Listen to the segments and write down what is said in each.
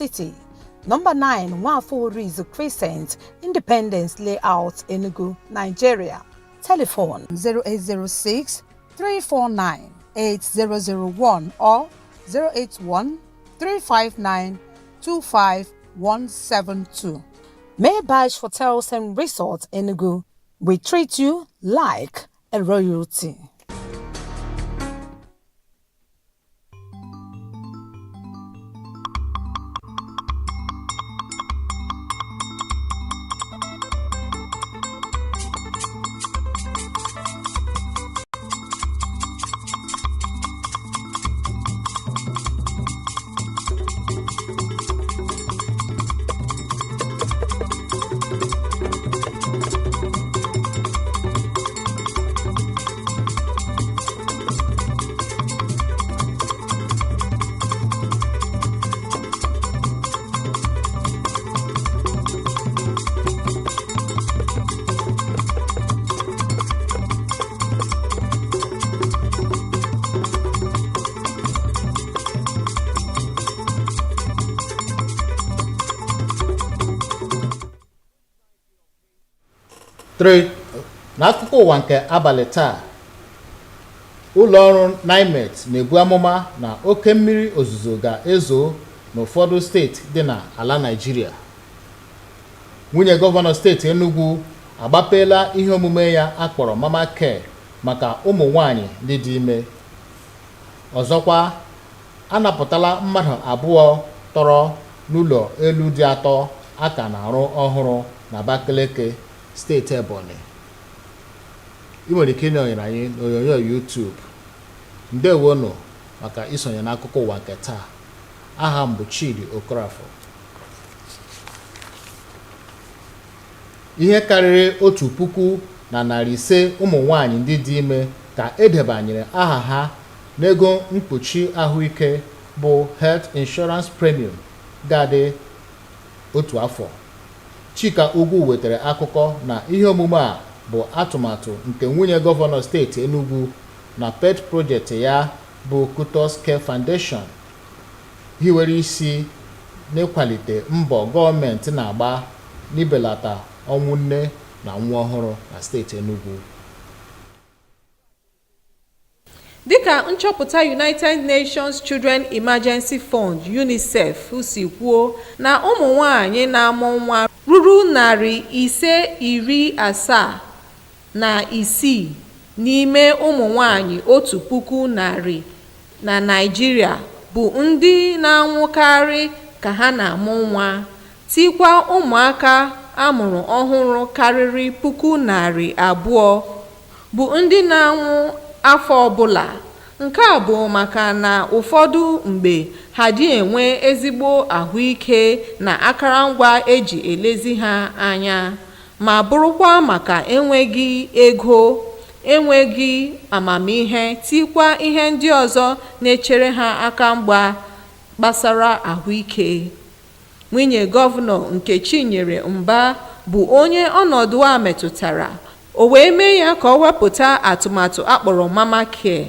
City, number 9 Nwafọ Crescent, Independence Layout, Enugu, Nigeria. Telephone 0806 349 8001 or 081 359 25172. Maybash Hotels and Resorts, Enugu. We treat you like a royalty. N'akụkọ ụwa nke abalị taa, ụlọ ọrụ NIMET na-ebu amụma na oke mmiri ozuzo ga-ezo n'ụfọdụ steeti dị n'ala Naịjirịa. Nwunye gọvanọ steeti Enugu agbapeela ihe omume ya akpọrọ Mama Care maka ụmụ nwanyị ndị dị ime. Ọzọkwa, anapụtala mmadụ abụọ tọrọ n'ụlọ elu dị atọ aka na-arụ ọhụrụ na Abakaliki, steeti Ebonyi. Ị nwere ike ịnọnyere anyị n'onyonyo YouTube. Ndewonu maka isonye n'akụkọ ụwa nke taa. Aha m bụ Chidi Okorafọ. Ihe karịrị 1,500 ụmụ nwanyị ndị dị ime ka edebanyere aha ha n'ego mkpuchi ahụike bụ Health Insurance Premium ga-adị otu afọ. Chika Ugwu wetara akụkọ na ihe omume a bụ atụmatụ nke nwunye gọvanọ steeti Enugu na pet project ya bụ Kutos Care Foundation, hiwere isi n'ịkwalite mbọ gọọmenti na-agba n'ibelata ọnwụ nne na nwa ọhụrụ na steeti Enugu. Dịka nchọpụta United Nations Children Emergency Fund UNICEF si kwuo na ụmụ nwanyị na-amụ nwa ruru 576 n'ime ụmụ nwanyị 1,100 na Naịjirịa bụ ndị na-anwụkarị ka ha na-amụ nwa, tikwa ụmụaka amụrụ ọhụrụ karịrị 200,000 bụ ndị na-anwụ afọ ọbụla. Nke a bụ maka na ụfọdụ mgbe ha dị enwe ezigbo ahụike na akụrụngwa eji elezi ha anya, ma bụrụkwa maka enweghị ego, enweghị amamihe, tikwa ihe ndị ọzọ na-echere ha aka mgba gbasara ahụike. Nwunye gọvanọ Chinyere Mba bụ onye ọnọdụ a metụtara. O wee mee ya ka ọ wepụta atụmatụ akpọrọ Mama Care,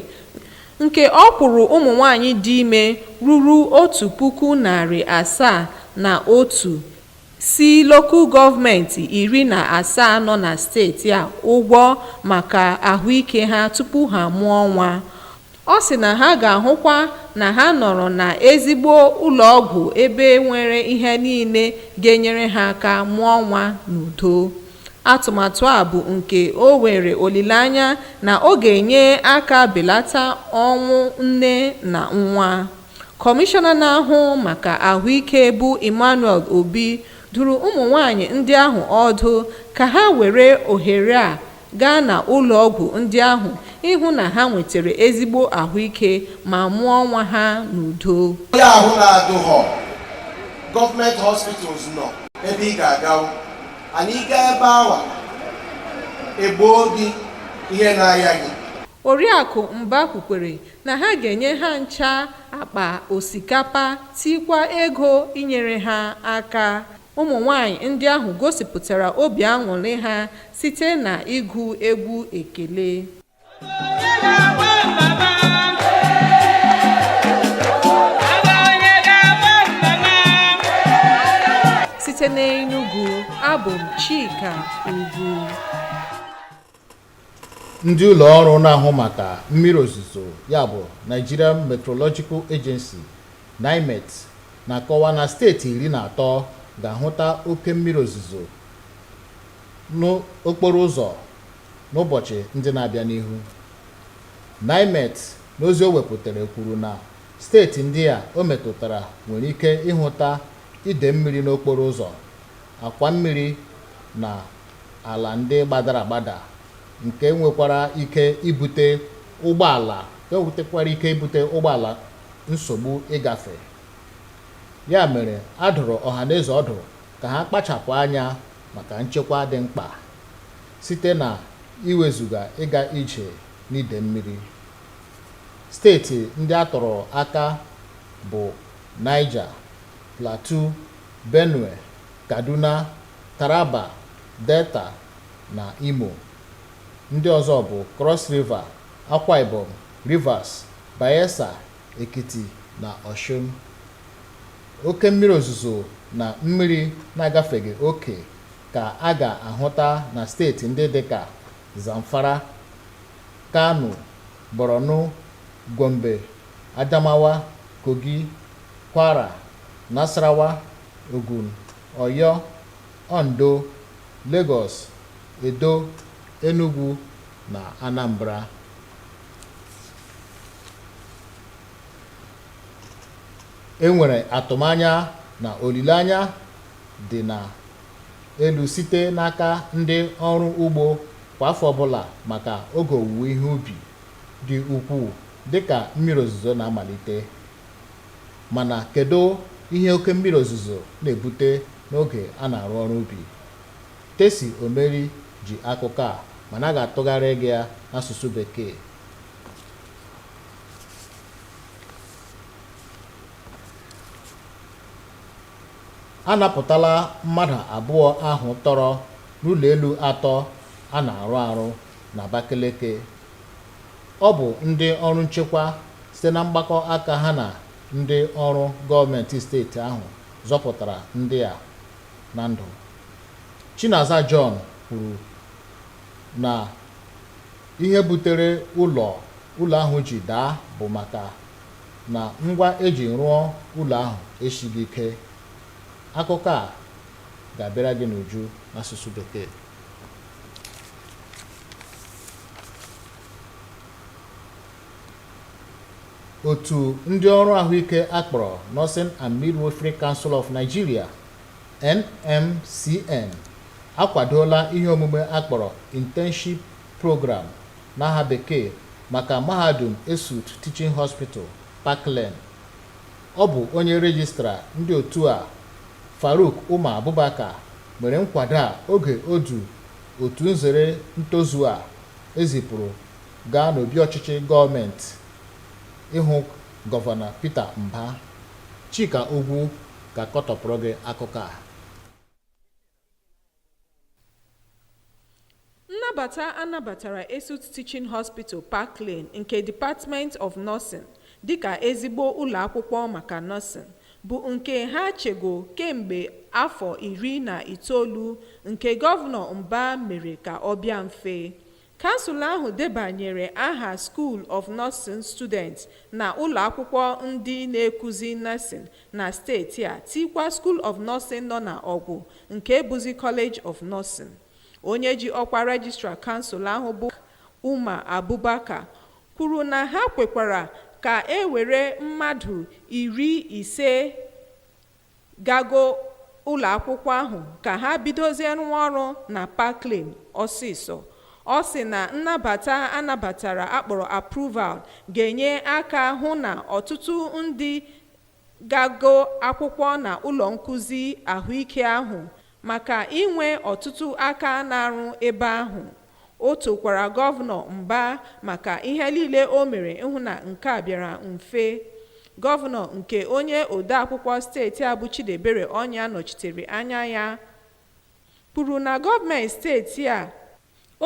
nke ọ kwụrụ ụmụ nwanyị dị ime ruru 1,701 si lokal gọọmenti 17 nọ na steeti a ụgwọ maka ahụike ha tupu ha mụọ nwa. Ọ sị na ha ga-ahụkwa na ha nọrọ na ezigbo ụlọọgwụ ebe nwere ihe niile ga-enyere ha aka mụọ nwa n'udo. Atụmatụ a bụ nke o nwere olileanya na ọ ga-enye aka belata ọnwụ nne na nwa. Kọmishọna na-ahụ maka ahụike bụ Emmanuel Obi duru ụmụ nwanyị ndị ahụ ọdụ ka ha were ohere a gaa na ụlọọgwụ ndị ahụ ịhụ na ha nwetara ezigbo ahụike ma mụọ nwa ha n'udo. Onye ahụ na-adụghọ gọọmenti hospitals nọ ebe ị ga-aga, anyị gaa ebe ahụ egboo gị ihe na-aya gị. Oriakụ Mba kwukwere na ha ga-enye ha ncha akpa osikapa, tikwa ego inyere ha aka. Ụmụ nwanyị ndị ahụ gosipụtara obi aṅụrị ha site na ịgụ egwu ekele. site n'Enugu, abụ m Chika Ugwu. Ndị ụlọ ọrụ na-ahụ maka mmiri ozuzo ya bụ Nigerian Meteorological Agency (NIMET) na-akọwa na steeti 13 ga-ahụta oke mmiri ozuzo n'okporo ụzọ n'ụbọchị ndị na-abịa n'ihu. NIMET n'ozi o wepụtara kwuru na steeti ndị a o metụtara nwere ike ịhụta ide mmiri n'okporo ụzọ, akwa mmiri na ala ndị gbadara agbada nke nwekwara ike ibute ụgbọala nsogbu ịgafe. Ya mere, a dụrụ ọhaneze ọdụ ka ha kpachapụ anya maka nchekwa dị mkpa site na iwezuga ịga ije n'ide mmiri. Steeti ndị a tọrọ aka bụ Niger, Plateau, Benue, Kaduna, Taraba, Delta na Imo. Ndị ọzọ bụ Cross River, Akwa Ibom, Rivers, Bayelsa, Ekiti na Osun. Oke mmiri ozuzo na mmiri na-agafeghị oke ka a ga-ahụta na steeti ndị dịka Zamfara, Kano, Borno, Gombe, Adamawa, Kogi, Kwara, Nasarawa, Ogun, Oyo, Ondo, Lagos, Edo, Enugu na Anambra. Enwere atụmanya na olileanya dị na elu site n'aka ndị ọrụ ugbo kwa afọ ọbụla maka oge owuwe ihe ubi dị ukwuu dịka mmiri ozuzo na-amalite. Mana kedu ihe oke mmiri ozuzo na-ebute n'oge a na-arụ ọrụ ubi? Tesi Omeri ji akụkọ a mana a ga-atụgharị gị ya n'asụsụ Bekee. A napụtala mmadụ abụọ ahụ tọrọ n'ụlọ elu 3 a na-arụ arụ n'Abakaliki. Ọ bụ ndị ọrụ nchekwa site na mgbakọ aka ha na ndị ọrụ gọọmenti steeti ahụ zọpụtara ndị a na ndụ. Chinaza John kwuru na ihe butere ụlọ ahụ ji daa bụ maka na ngwa eji rụọ ụlọ ahụ esighị ike. Akụkọ a ga-abịara gị n'uju n'asụsụ Bekee. Otu ndị ọrụ ahụike akpọrọ Nursing and Midwifery Council of Nigeria (NMCN) akwadola ihe omume akpọrọ Internship Program n'aha bekee maka Mahadum Esut Teaching Hospital, Parkland. Ọ bụ onye rejistra ndị otu a, Faruk Umar Abubakar, mere nkwado a oge otu nzere ntozu a ezipụrụ gaa n'obi ọchịchị gọọmenti ịhụ Gọvanọ Peter Mbah. Chika Ugwu ga-akọtọpụrụ gị akụkọ a. Nnabata anabatara Esut Teaching Hospital Parkland nke Department of Nursing dịka ezigbo ụlọ akwụkwọ maka nursing bụ nke ha chego kemgbe afọ 19 nke Gọvanọ Mbah mere ka ọ bịa mfe. Kansụl ahụ debanyere aha School of Nursing Students na ụlọ akwụkwọ ndị na-ekuzi nursing na steeti a tikwa School of Nursing nọ na Ọgwụ nke bụzi College of Nursing. Onye ji ọkwa registrar kansụl ahụ bụ Umar Abubakar kwuru na ha kwekwara ka e were mmadụ 50 gago ụlọ akwụkwọ ahụ ka ha bidozie rụọ ọrụ na Parkland ọsịsọ. Ọ sị na nnabata anabatara akpọrọ approval ga-enye aka hụ na ọtụtụ ndị gago akwụkwọ na ụlọ nkuzi ahụike ahụ maka inwe ọtụtụ aka na-arụ ebe ahụ. O tokwara Gọvanọ Mbah maka ihe niile o mere ịhụ na nke a bịara mfe. Gọvanọ nke onye odeakwụkwọ steeti a bụ Chidebere Ọnya nọchitere anya ya kwuru na gọọmenti steeti a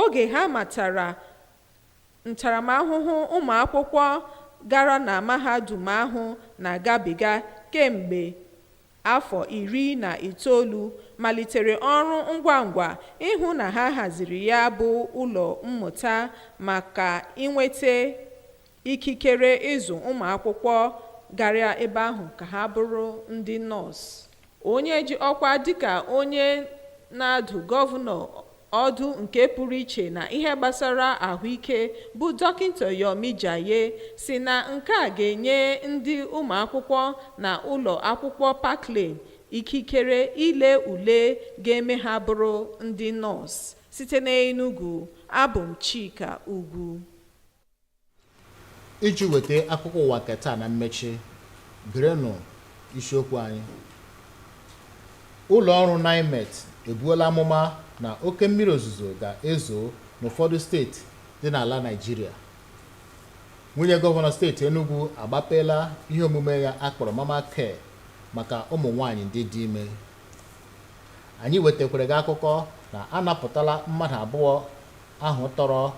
oge ha matara ntaramahụhụ ụmụ akwụkwọ gara na mahadum ahụ na-agabiga kemgbe afọ 19 malitere ọrụ ngwa ngwa ịhụ na ha haziri ya bụ ụlọ mmụta maka inweta ikikere ịzụ ụmụ akwụkwọ gara ebe ahụ ka ha bụrụ ndị nọọsụ. Onye ji ọkwa dịka onye na-adụ gọvanọ ọdụ nke pụrụ iche na ihe gbasara ahụike bụ dọkịta Yomi Jaye si na nke a ga-enye ndị ụmụ akwụkwọ na ụlọ akwụkwọ Parkland ikikere ile ule ga-eme ha bụrụ ndị nọọsụ. Site n'Enugu, abụ m Chika Ugwu. Iji weta akụkọ ụwa nke taa na mmechi, gerenụ isiokwu anyị. Ụlọ ọrụ NIMET ebuola amụma na oke mmiri ozuzo ga-ezo n'ụfọdụ steeti dị n'ala Naịjirịa. Nwunye gọvanọ steeti Enugu agbapeela ihe omume ya akpọrọ Mama Care maka ụmụ nwanyị ndị dị ime. Anyị wetakwara gị akụkọ na a napụtala mmadụ abụọ ahụ tọrọ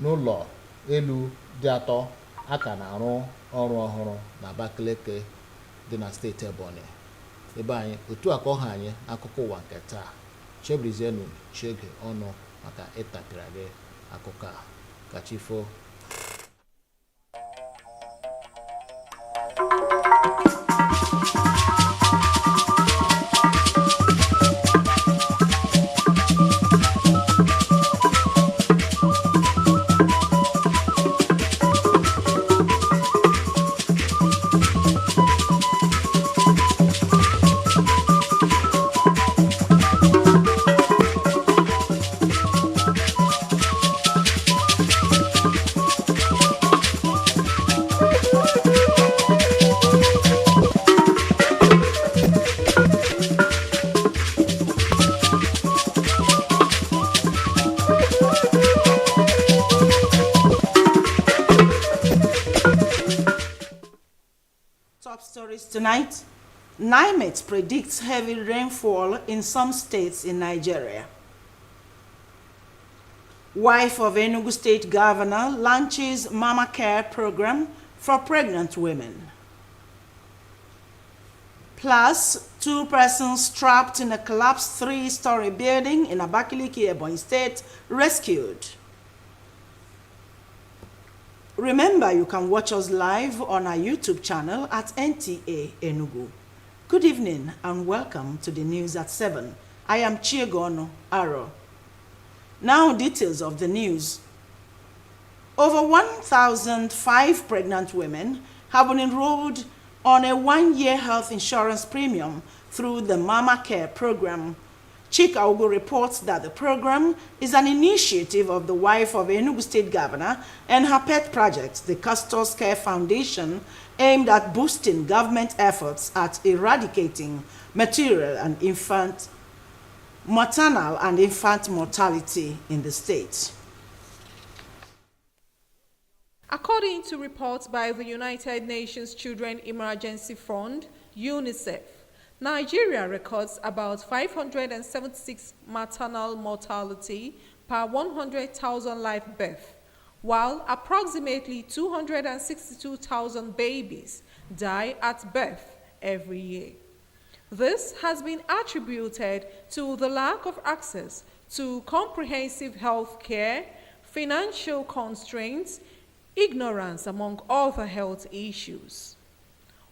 n'ụlọ elu dị atọ aka na-arụ ọrụ ọhụrụ na Abakaliki dị na steeti Ebonyi. Ebe anyị otu aka ọha anyị akụkọ ụwa nke taa. Chebrizienu chege ọnụ maka ịtapịara gị akụkọ a. Kachifo. Top stories tonight. NIMET predicts heavy rainfall in some states in Nigeria. Wife of Enugu State Governor launches Mama Care program for pregnant women. Plus, 2 persons trapped in a collapsed 3-story building in Abakaliki, Ebonyi State, rescued. Remember, you can watch us live on our YouTube channel at NTA Enugu. Good evening and welcome to the news at 7. I am Chiegono Aro. Now, details of the news. Over 1,005 pregnant women have been enrolled on a 1-year health insurance premium through the Mama Care program. Chika Ugwu reports that the program is an initiative of the wife of Enugu State Governor and her pet project, the Custos Care Foundation, aimed at boosting government efforts at eradicating maternal and infant mortality in the state. According to reports by the United Nations Children Emergency Fund, UNICEF, Nigeria records about 576 maternal mortality per 100,000 live births, while approximately 262,000 babies die at birth every year. This has been attributed to the lack of access to comprehensive health care, financial constraints, ignorance, among other health issues.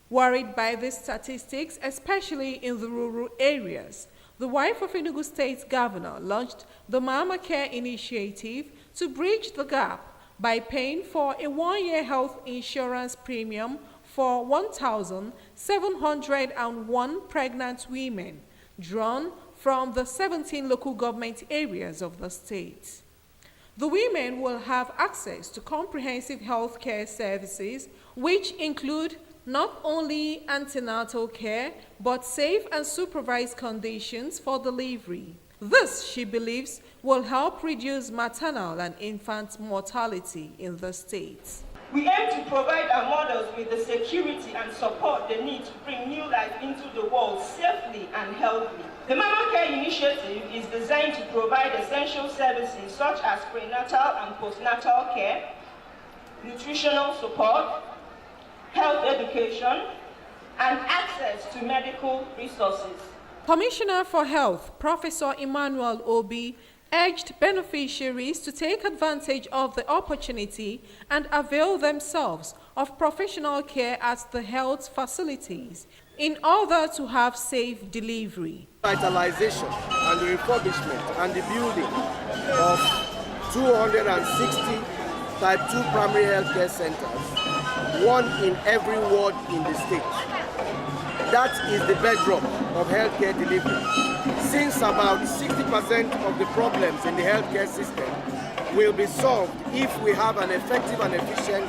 Worried by these statistics, especially in the rural areas, the wife of Enugu State Governor launched the Mama Care initiative to bridge the gap by paying for a 1-year health insurance premium for 1,701 pregnant women, drawn from the 17 local government areas of the state. The women will have access to comprehensive health care services, which include not only antenatal care, but safe and supervised conditions for delivery. This, she believes, will help reduce maternal and infant mortality in the state. We aim to provide our mothers with the security and support they need to bring new life into the world safely and healthily. The Mama Care initiative is designed to provide essential services such as prenatal and postnatal care, nutritional support, health education, and access to medical resources. Commissioner for Health, Professor Emmanuel Obi, urged beneficiaries to take advantage of the opportunity and avail themselves of professional care at the health facilities in order to have safe delivery. Vitalization and the refurbishment and the building of 260 type 2 primary healthcare centers, one in every ward in the state. That is the bedrock of healthcare delivery. Since about 60% of the problems in the healthcare system will be solved if we have an effective and efficient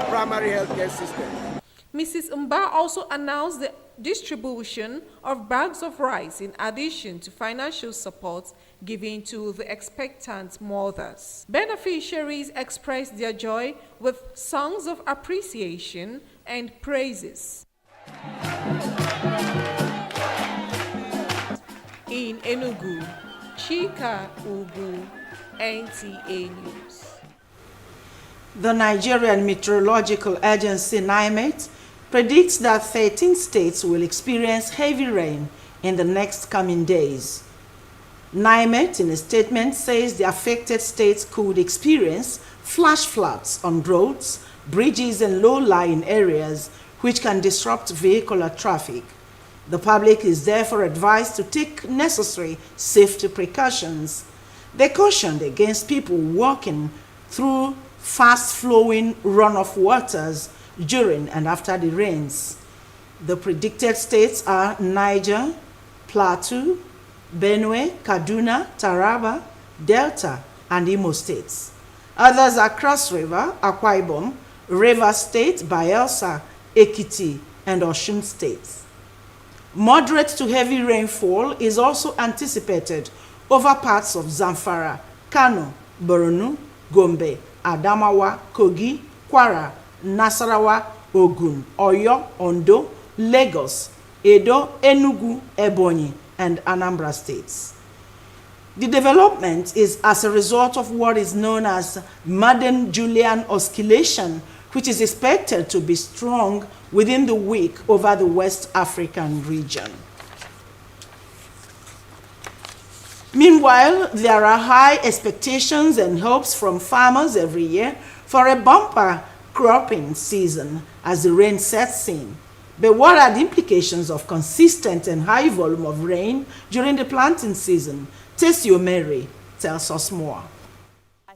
primary healthcare system. Mrs. Mba also announced the distribution of bags of rice in addition to financial support given to the expectant mothers. Beneficiaries expressed their joy with songs of appreciation and praises. In Enugu, Chika Ubu, NTA News. The Nigerian Meteorological Agency NIMET predicts that 13 states will experience heavy rain in the next coming days. NIMET, in a statement, says the affected states could experience flash floods on roads, bridges, and low-lying areas, which can disrupt vehicular traffic. The public is therefore advised to take necessary safety precautions. They cautioned against people walking through fast-flowing runoff waters during and after the rains. The predicted states are Niger, Plateau, Benue, Kaduna, Taraba, Delta, and Imo states. Others are Cross River, Akwa Ibom, Rivers State, Bayelsa, Ekiti, and Osun states. Moderate to heavy rainfall is also anticipated over parts of Zamfara, Kano, Borno, Gombe, Adamawa, Kogi, Kwara, Nasarawa, Ogun, Oyo, Ondo, Lagos, Edo, Enugu, Ebonyi, and Anambra states. The development is as a result of what is known as Madden-Julian oscillation, which is expected to be strong within the week over the West African region. Meanwhile, there are high expectations and hopes from farmers every year for a bumper cropping season as the rain sets in. But what are the implications of consistent and high volume of rain during the planting season? Tessie Mary tells us more.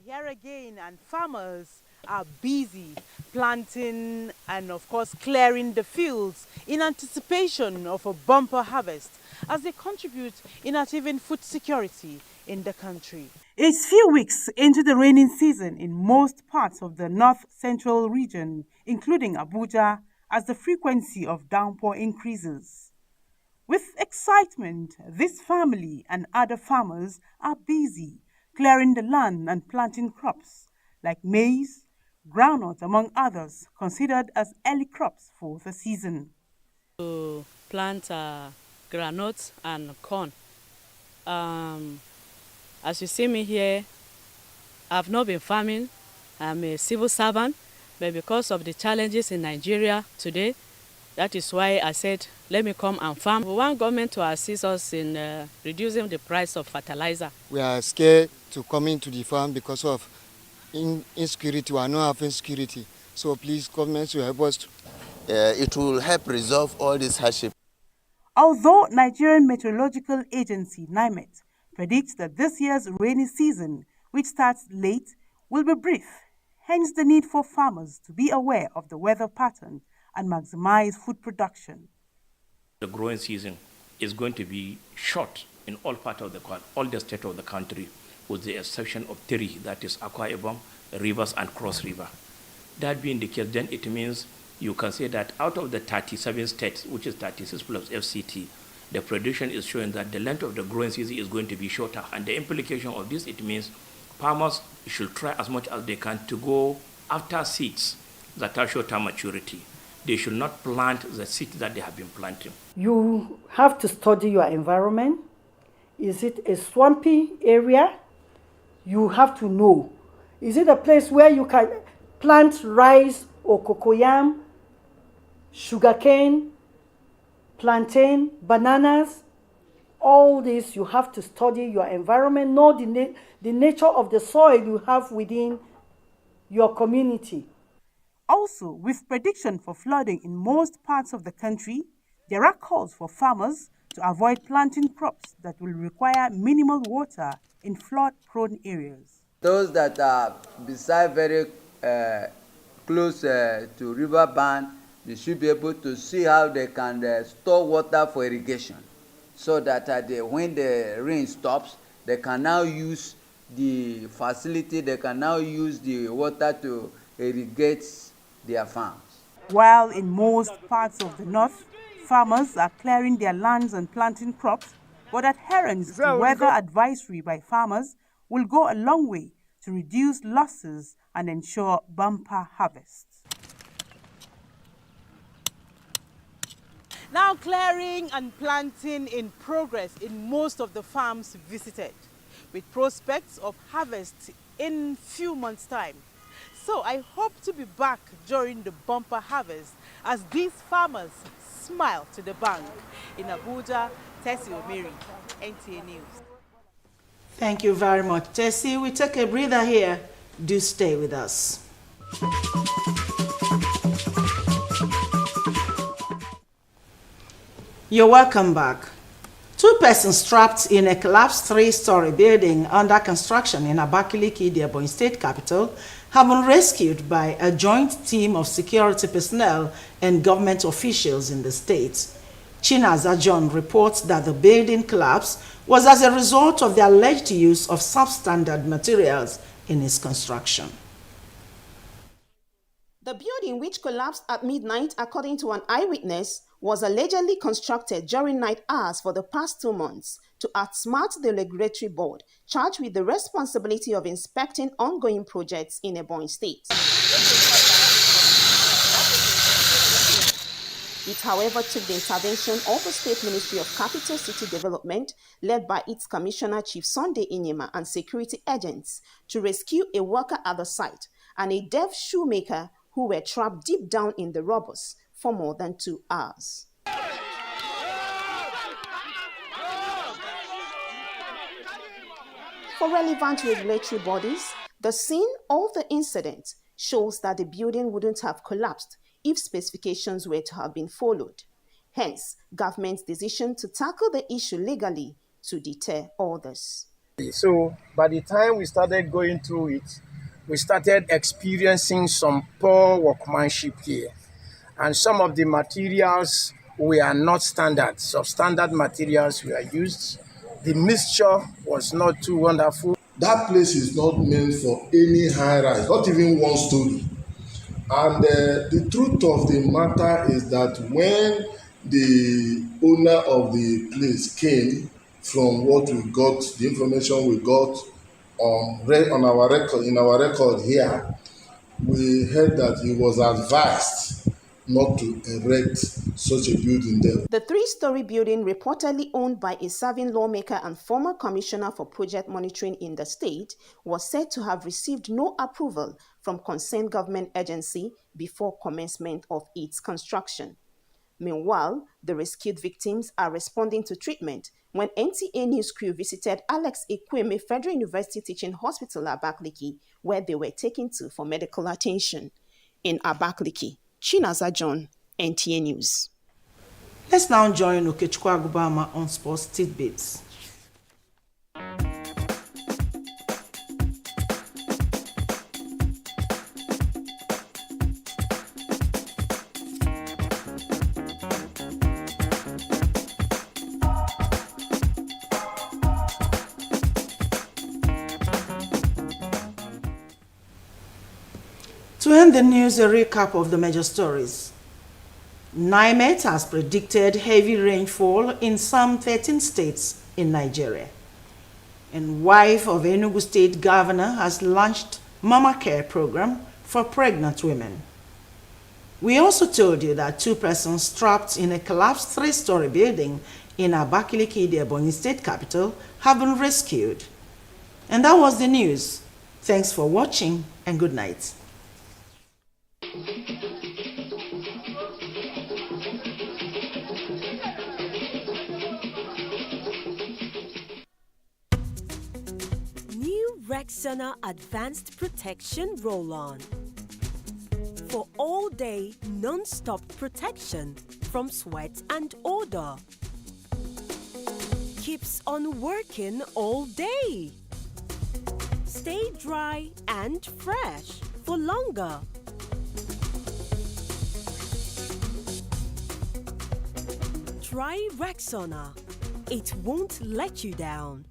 Here again, and farmers are busy planting and of course clearing the fields in anticipation of a bumper harvest as they contribute in achieving food security in the country. It's few weeks into the raining season in most parts of the north-central region, including Abuja, as the frequency of downpour increases. With excitement, this family and other farmers are busy clearing the land and planting crops like maize, groundnut, among others, considered as early crops for the season. To plant groundnut and corn. As you see me here, I've not been farming. I'm a civil servant, but because of the challenges in Nigeria today, that is why I said, let me come and farm. We want government to assist us in reducing the price of fertilizer. We are scared to come into the farm because of insecurity. We are not having security. So please, government should help us. It will help resolve all this hardship. Although Nigerian Meteorological Agency, NIMET, predicts that this year's rainy season, which starts late, will be brief, hence the need for farmers to be aware of the weather pattern and maximize food production. The growing season is going to be short in all the states of the country, with the exception of 3, that is Akwa Ibom, Rivers, and Cross River. That being the case, then it means you can say that out of the 37 states, which is 36 plus FCT, the prediction is showing that the length of the growing season is going to be shorter. And the implication of this, it means farmers should try as much as they can to go after seeds that are shorter maturity. They should not plant the seeds that they have been planting. You have to study your environment. Is it a swampy area? You have to know. Is it a place where you can plant rice or cocoyam, sugarcane, plantain, bananas, all this, you have to study your environment, know the nature of the soil you have within your community. Also, with prediction for flooding in most parts of the country, there are calls for farmers to avoid planting crops that will require minimal water in flood-prone areas. Those that are beside very close to river bank, they should be able to see how they can store water for irrigation, so that when the rain stops, they can now use the facility, they can now use the water to irrigate their farms. While in most parts of the north, farmers are clearing their lands and planting crops, but adherence to weather advisory by farmers will go a long way to reduce losses and ensure bumper harvests. Now clearing and planting in progress in most of the farms visited, with prospects of harvest in few months' time. So I hope to be back during the bumper harvest as these farmers smile to the bank. In Abuja, Tessie Omeri, NTA News. Thank you very much, Tessie. We take a breather here. Do stay with us. You're welcome back. 2 persons trapped in a collapsed 3-story building under construction in Abakaliki, the Ebonyi State capital, have been rescued by a joint team of security personnel and government officials in the state. Chinaza John reports that the building collapse was as a result of the alleged use of substandard materials in its construction. The building, which collapsed at midnight, according to an eyewitness, was allegedly constructed during night hours for the past 2 months to outsmart the regulatory board charged with the responsibility of inspecting ongoing projects in Ebonyi State. It, however, took the intervention of the State Ministry of Capital City Development, led by its Commissioner Chief Sunday Inyema, and security agents to rescue a worker at the site and a deaf shoemaker who were trapped deep down in the rubbles for more than 2 hours. For relevant regulatory bodies, the scene of the incident shows that the building wouldn't have collapsed if specifications were to have been followed. Hence, government's decision to tackle the issue legally to deter others. So by the time we started going through it, we started experiencing some poor workmanship here. And some of the materials were not standard. Substandard materials were used. The mixture was not too wonderful. That place is not meant for any high rise, not even 1 story. And the truth of the matter is that when the owner of the place came, from what we got, the information we got on our record, in our record here, we heard that he was advised not to erect such a building there. The 3-story building, reportedly owned by a serving lawmaker and former commissioner for project monitoring in the state, was said to have received no approval from concerned government agency before commencement of its construction. Meanwhile, the rescued victims are responding to treatment when NTA News crew visited Alex Ekweme Federal University Teaching Hospital Abakaliki, where they were taken to for medical attention. In Abakaliki, Chinaza John, NTA News. Let's now join Okechukwu Agubama on Sports Tidbits. To end the news, a recap of the major stories. NIMET has predicted heavy rainfall in some 13 states in Nigeria. And wife of Enugu State Governor has launched Mama Care program for pregnant women. We also told you that 2 persons trapped in a collapsed 3-story building in Abakaliki, the Ebonyi State capital, have been rescued. And that was the news. Thanks for watching and good night. Rexona Advanced Protection Roll-On. For all-day, non-stop protection from sweat and odor. Keeps on working all day. Stay dry and fresh for longer. Try Rexona. It won't let you down.